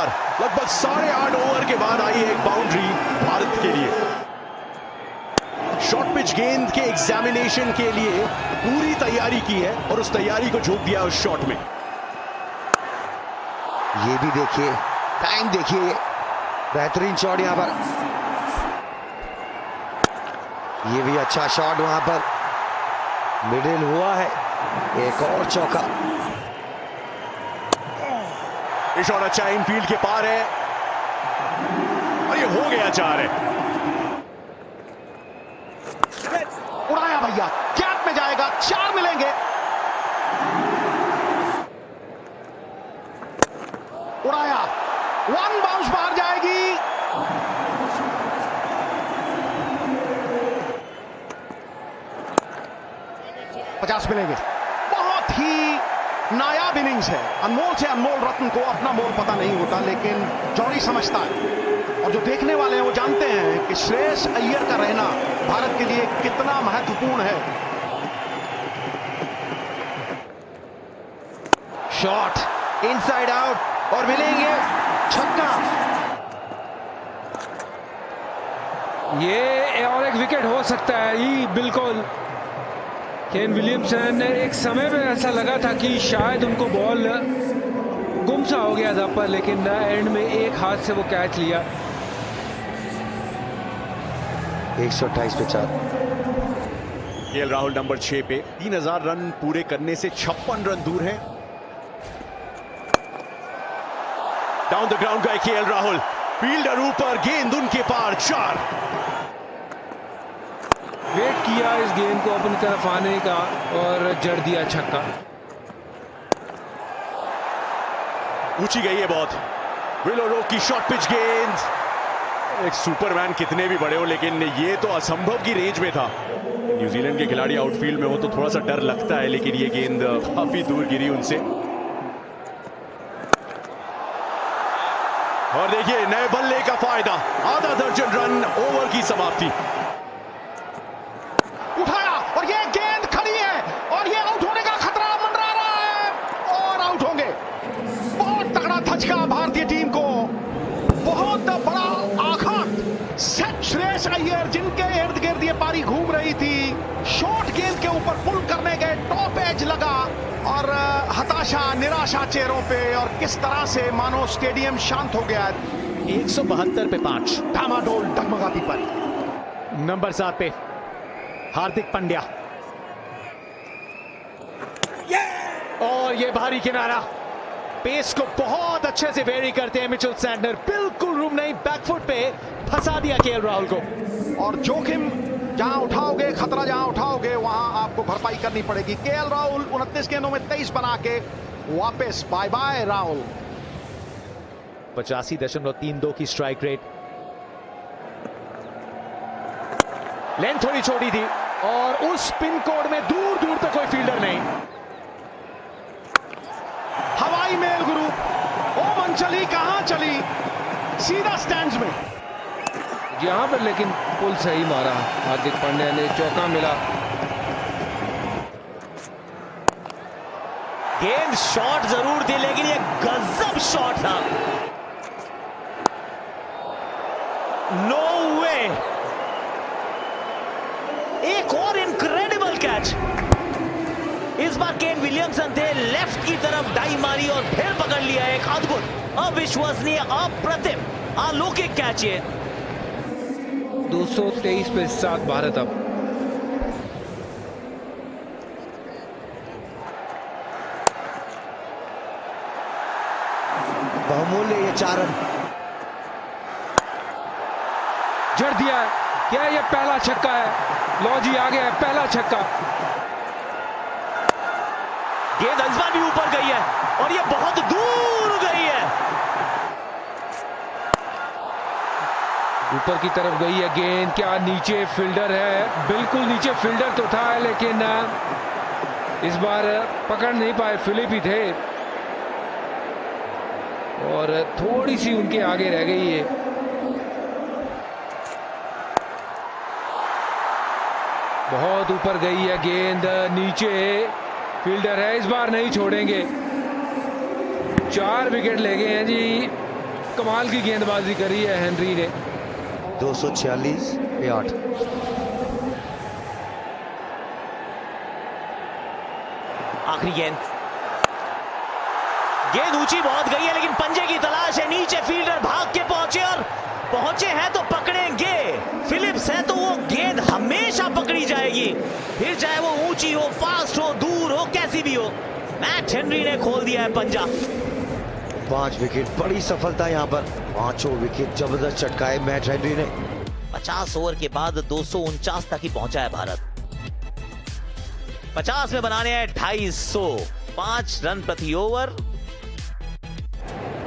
चार। लगभग 8.5 ओवर के बाद आई एक बाउंड्री भारत के लिए। शॉर्ट पिच गेंद के एग्जामिनेशन के लिए पूरी तैयारी की है और उस तैयारी को झोंक दिया उस शॉट में। ये भी देखिए, टाइम देखिए, बेहतरीन शॉट यहां पर। ये भी अच्छा शॉट वहां पर, मिडिल हुआ है। एक और चौका। ये शॉट अच्छा इनफील्ड के पार है और ये हो गया 4 है। उड़ाया भैया, कैप में जाएगा, 4 मिलेंगे। उड़ाया, 1 बाउंस बाहर जाएगी। $50 मिलेंगे। बहुत ही नायाब इनिंग्स है। अनमोल से अनमोल रत्न को अपना मोल पता नहीं होता, लेकिन जॉनी समझता है और जो देखने वाले हैं वो जानते हैं कि श्रेयस अय्यर का रहना भारत के लिए कितना महत्वपूर्ण है। शॉट इनसाइड आउट और मिलेंगे छक्का। ये और एक विकेट हो सकता है। ये बिल्कुल केन विलियमसन ने एक समय पे ऐसा लगा था कि शायद उनको बॉल गुमसा हो गया था पर, लेकिन एंड में एक हाथ से वो कैच लिया। 128 पे 4। केएल राहुल नंबर 6 पे 3000 रन पूरे करने से 56 रन दूर है। डाउन द ग्राउंड गए केएल राहुल, फील्डर ऊपर, गेंद उनके पार, 4। वेट किया इस गेंद को अपनी तरफ आने का और जड़ दिया छक्का। ऊंची गई है बहुत। विलो रोक की शॉर्ट पिच गेंद। एक सुपरमैन कितने भी बड़े हो, लेकिन ये तो असंभव की रेंज में था। न्यूजीलैंड के खिलाड़ी आउटफील्ड में हो तो थोड़ा सा डर लगता है, लेकिन ये गेंद काफी दूर गिरी उनसे। और देखिए नए बल्ले का फायदा, आधा दर्जन रन, ओवर की समाप्ति। उठाया और ये गेंद खड़ी है और ये आउट होने का खतरा मंडरा रहा है और आउट होंगे। बहुत तगड़ा धचका भारतीय टीम को, बहुत बड़ा आघात। सेट श्रेयस अय्यर जिनके इर्द गिर्द ये पारी घूम रही थी, शॉर्ट गेंद के ऊपर पुल करने गए, टॉप एज लगा और हताशा निराशा चेहरों पे और किस तरह से मानो स्टेडियम शांत हो गया। 172 पे 5। डामाडोल डगमगाती पारी। नंबर 7 पे हार्दिक पांड्या और ये भारी किनारा, पेस को बहुत अच्छे से वेरी करते हैं मिचेल सैंटनर। बिल्कुल रूम नहीं, बैकफुट पे फंसा दिया केएल राहुल को। और जोखिम जहां उठाओगे, खतरा जहां उठाओगे, वहां आपको भरपाई करनी पड़ेगी। केएल राहुल 29 गेंदों में 23 बना के वापस। Bye bye Rahul. 85.32 की स्ट्राइक रेट। लेंथ थोड़ी छोटी थी और उस पिन कोड में दूर दूर तक कोई फील्डर नहीं। हवाई मेल गुरु, ओमन चली कहां चली, सीधा स्टैंड्स में। यहां पर लेकिन पुल सही मारा हार्दिक पांड्या ने, चौका मिला। गेंद शॉट जरूर थी, लेकिन ये गजब शॉट था। नो वे। एक और इनक्रेडिबल कैच। इस बार केन विलियमसन थे, लेफ्ट की तरफ डाई मारी और फिर पकड़ लिया। एक अद्भुत, अविश्वसनीय, अप्रतिम, अलौकिक कैच है। 223 पे 7 भारत अब। बहुमूल्य ये 4 रन। जड़ दिया है। क्या ये पहला छक्का है? लो जी आ गया है पहला छक्का। गेंद इस बार भी ऊपर गई है और ये बहुत दूर गई है। ऊपर की तरफ गई है गेंद। क्या नीचे फील्डर है? बिल्कुल नीचे फील्डर तो था, लेकिन इस बार पकड़ नहीं पाए। फिलिप ही थे और थोड़ी सी उनके आगे रह गई है। बहुत ऊपर गई है गेंद, नीचे फील्डर है, इस बार नहीं छोड़ेंगे। 4 विकेट ले गए हैं जी कमाल की गेंदबाजी करी है हेनरी ने। 246 पे 8। आखिरी गेंद ऊंची बहुत गई है, लेकिन पंजे की तलाश है। नीचे फील्डर भाग के पहुंचे, और पहुंचे हैं तो पकड़ेंगे। फिलिप्स है तो वो गेंद हमेशा पकड़ी जाएगी, फिर चाहे वो ऊंची हो, फास्ट हो, दूर हो, कैसी भी हो। मैट हेनरी ने खोल दिया है पंजा। 5 विकेट, बड़ी सफलता यहां पर। 5 विकेट जबरदस्त चटकाए मैट हेनरी ने। 50 ओवर के बाद 249 तक ही पहुंचा है भारत। 50 में बनाने हैं 250, 5 रन प्रति ओवर।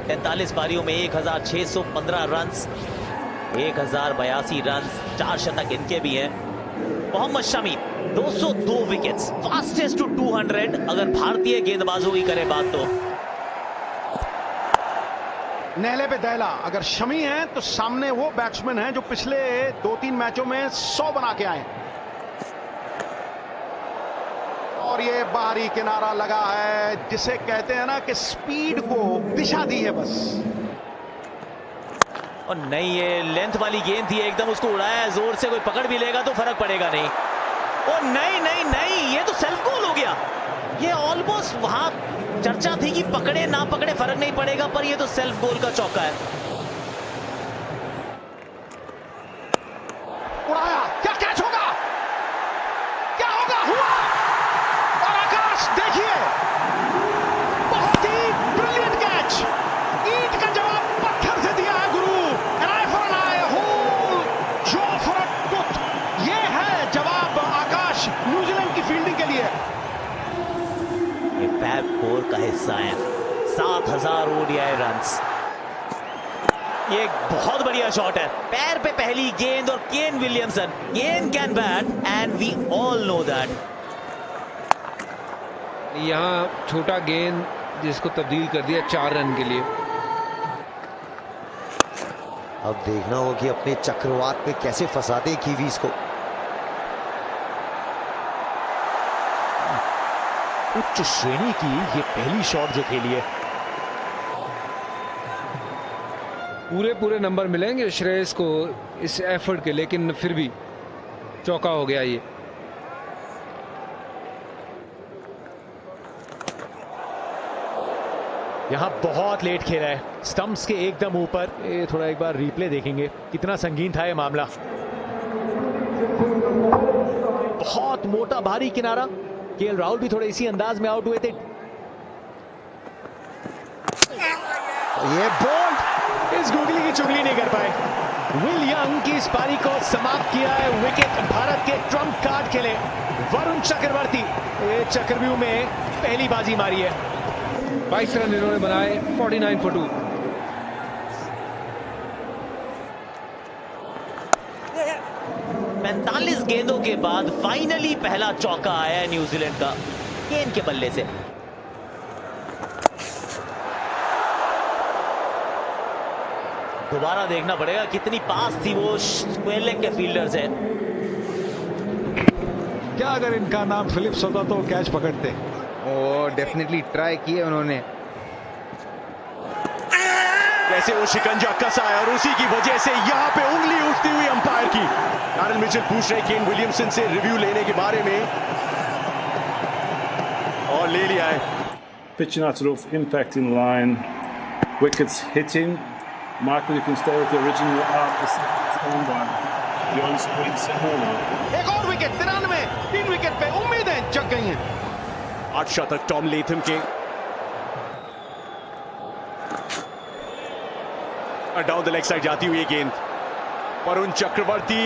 43 पारियों में 1615 रन, 1082 रन, 4 शतक इनके भी हैं। Mohammed Shami 202 wickets, fastest to 200 अगर भारतीय गेंदबाजों की करें बात तो। नहले पे दहला, अगर शमी है तो सामने वो बैट्समैन है जो पिछले 2-3 मैचों में 100 बना के आए। और ये बाहरी किनारा लगा है, जिसे कहते हैं ना कि स्पीड को दिशा दी है बस। और नहीं, ये लेंथ वाली गेंद थी, एकदम उसको उड़ाया है जोर से। कोई पकड़ भी लेगा तो फर्क पड़ेगा नहीं। और नहीं नहीं नहीं, ये तो सेल्फ गोल हो गया। ये ऑलमोस्ट, वहां चर्चा थी कि पकड़े ना पकड़े फर्क नहीं पड़ेगा, पर ये तो सेल्फ गोल का चौका है। उड़ाया, क्या कैच होगा, क्या होगा, हुआ। और आकाश देखिए, बहुत ही ब्रिलियंट कैच। ईंट का जवाब पत्थर से दिया है गुरु। An eye for an eye, whole jaw for a tooth। ये है जवाब आकाश न्यूजीलैंड की फील्डिंग के लिए। ये फैब 4 का हिस्सा है। 7000 ओडीआई रन्स। ये एक बहुत बढ़िया शॉट है, पैर पे पहली गेंद। और Ken Williamson, Ken can bat and we all know that. यहाँ छोटा गेंद जिसको तब्दील कर दिया 4 रन के लिए। अब देखना होगा कि अपने चक्रवात पे कैसे फंसाते कीवीज को। उच्च श्रेणी की ये पहली शॉट जो खेली है। पूरे नंबर मिलेंगे श्रेयस को इस एफर्ट के, लेकिन फिर भी चौका हो गया ये। यहां बहुत लेट खेला है, स्टंप्स के एकदम ऊपर। ये थोड़ा एक बार रिप्ले देखेंगे, कितना संगीन था ये मामला। बहुत मोटा भारी किनारा। केएल राहुल भी थोड़े इसी अंदाज में आउट हुए थे। ये बॉल इस गुगली की चुगली नहीं कर पाए। विल यंग की इस पारी को समाप्त किया है विकेट। भारत के ट्रम्प कार्ड खेले वरुण चक्रवर्ती, ये चक्रव्यूह में पहली बाजी मारी है। 22 रन इन्होंने बनाए, 49 for 2। पैंतालीस गेंदों के बाद फाइनली पहला चौका आया है न्यूजीलैंड का केन के बल्ले से। दोबारा देखना पड़ेगा कितनी पास थी वो स्क्वायर लेग के फील्डर से। क्या अगर इनका नाम फिलिप्स होता तो कैच पकड़ते। और डेफिनेटली ट्राई किया उन्होंने। कैसे वो शिकंजा कसा है, और उसी की वजह से यहां पे उंगली उठती हुई अंपायर की। डैरेन मिचेल पूछ रहे केन विलियमसन से रिव्यू लेने के बारे में, और ले लिया है। Pitching out off, impact in line, wickets hitting. Michael, you can stay with the original art. The second one, the on-screen signal. एक और विकेट, 93, 3 विकेट पे उम्मीदें जग गई हैं। 8 शतक टॉम लेथम के। डाउन द लेग साइड जाती हुई गेंद, वरुण चक्रवर्ती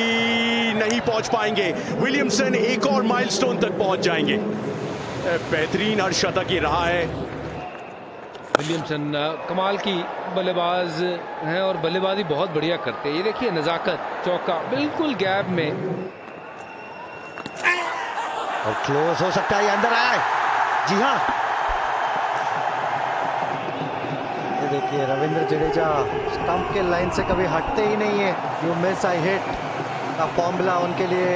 नहीं पहुंच पाएंगे। विलियमसन एक और माइलस्टोन तक पहुंच जाएंगे। बेहतरीन अर्धशतक ये रहा है। विलियमसन कमाल की बल्लेबाज हैं और बल्लेबाजी बहुत बढ़िया करते हैं। ये देखिए नजाकत, चौका बिल्कुल गैप में। और क्लोज हो सकता है, ये अंदर आया है। जी हाँ, ये देखिए रविंद्र जडेजा स्टंप के लाइन से कभी हटते ही नहीं है। यू मिस आई हिट का फॉर्मूला उनके लिए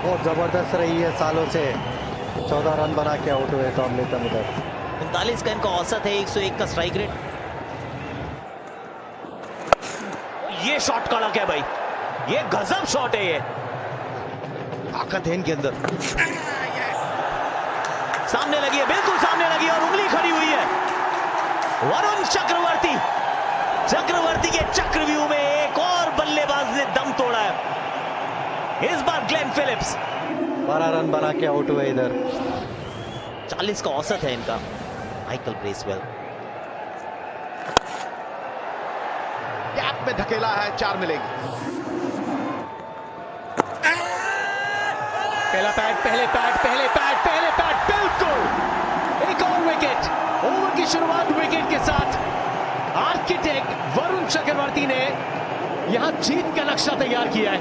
बहुत जबरदस्त रही है सालों से। 14 रन बना के आउट हुए टॉम लेथम। उधर 39 का इनका औसत है, 101 का स्ट्राइक रेट। ये शॉट कड़क है भाई, ये गजब शॉट है, ये ताकत है इनके अंदर। सामने लगी है, बिल्कुल सामने लगी है और उंगली खड़ी हुई है। वरुण चक्रवर्ती के चक्रव्यूह में एक और बल्लेबाज ने दम तोड़ा है। इस बार ग्लेन फिलिप्स 12 रन बना के आउट हुए इधर। 40 का औसत है इनका। माइकल ब्रेसवेल गैप में धकेला है, 4 मिलेगी। पहला पैड, बिल्कुल एक और विकेट। ओवर की शुरुआत विकेट के साथ आर्किटेक्ट वरुण चक्रवर्ती ने यहां जीत का नक्शा तैयार किया है।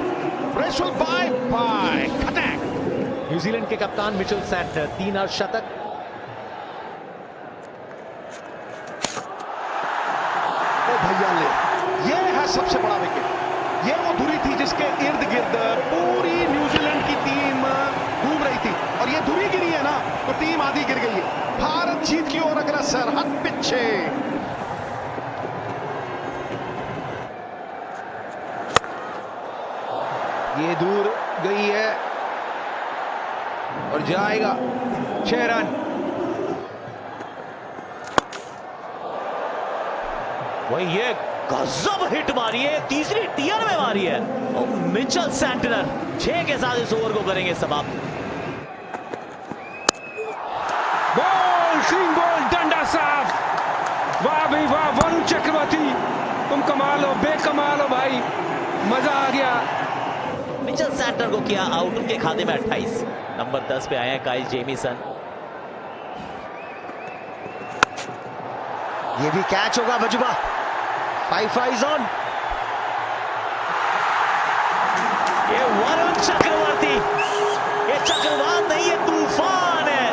फ्रेशवेल बाय खटैक। न्यूजीलैंड के कप्तान मिचेल सैंटनर 3 अर्धशतक। ओ भैया ले, ये है सबसे बड़ा विकेट। ये वो धुरी थी जिसके इर्द गिर्द पूरी न्यूजीलैंड की टीम घूम रही थी, और ये धुरी गिरी है ना तो टीम आधी गिर गई है। भारत जीत की ओर अग्रसर, हद पिछे। ये दूर गई है और जाएगा 6 रन। वही ये गजब हिट मारी है, तीसरी टीयर में मारी है। और मिचेल सैंटनर 6 के साथ इस ओवर को करेंगे समाप्त। बॉल, स्विंग बॉल, डंडा साफ। वाह भाई वाह, वरुण चक्रवर्ती तुम कमाल हो, बेकमाल हो भाई, मजा आ गया। मिचेल सैंटनर को किया आउट, उनके खाते में 28। नंबर 10 पे आए हैं काइल जेमिसन। ये भी कैच होगा बजुबा। 5 इज ऑन। ये वरुण चक्रवर्ती, ये चक्रवात नहीं, ये तूफान है।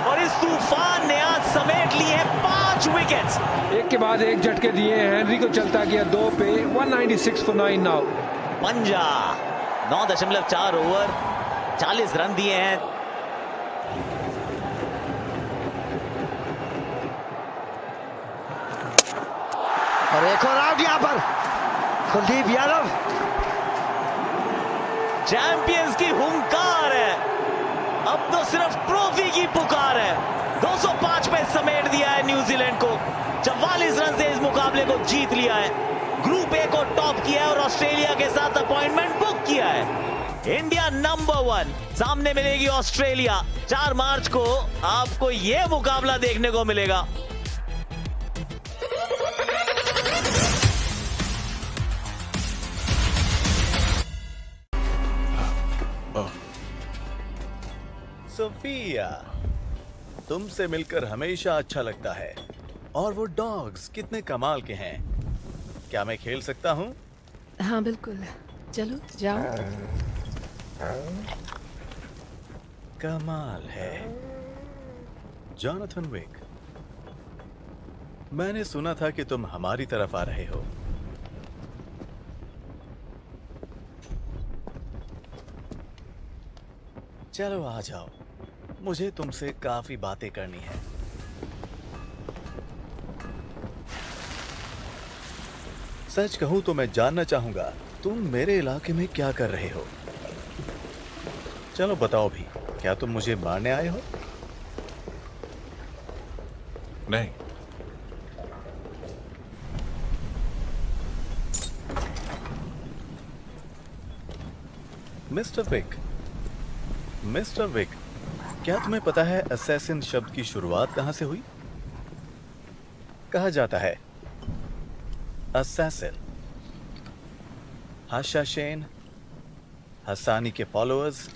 और इस तूफान ने आज समेट लिए 5 विकेट्स। एक के बाद एक झटके दिए हैं। हेनरी को चलता गया 2 पे। 196 फॉर 9 नाउ। पंजा 9.4 ओवर, 40 रन दिए हैं। और एक और आउट यहां पर कुलदीप यादव। चैंपियंस की हुंकार है, अब तो सिर्फ ट्रॉफी की पुकार है। 205 पे समेट दिया है न्यूजीलैंड को। 44 रन से इस मुकाबले को जीत लिया है। ग्रुप ए को टॉप किया है और ऑस्ट्रेलिया के साथ अपॉइंटमेंट बुक किया है। इंडिया नंबर 1 सामने मिलेगी ऑस्ट्रेलिया। 4 मार्च को आपको यह मुकाबला देखने को मिलेगा। सोफिया, तुमसे मिलकर हमेशा अच्छा लगता है। और वो डॉग्स कितने कमाल के हैं। क्या मैं खेल सकता हूँ? हाँ बिल्कुल, चलो जाओ। कमाल है। जॉनथन विक, मैंने सुना था कि तुम हमारी तरफ आ रहे हो। चलो आ जाओ, मुझे तुमसे काफी बातें करनी है। सच कहूं तो मैं जानना चाहूंगा तुम मेरे इलाके में क्या कर रहे हो। चलो बताओ भी, क्या तुम मुझे मारने आए हो? नहीं। मिस्टर विक, क्या तुम्हें पता है असैसिन शब्द की शुरुआत कहां से हुई? कहा जाता है असैसिन, हाशाशेन, हसानी के फॉलोअर्स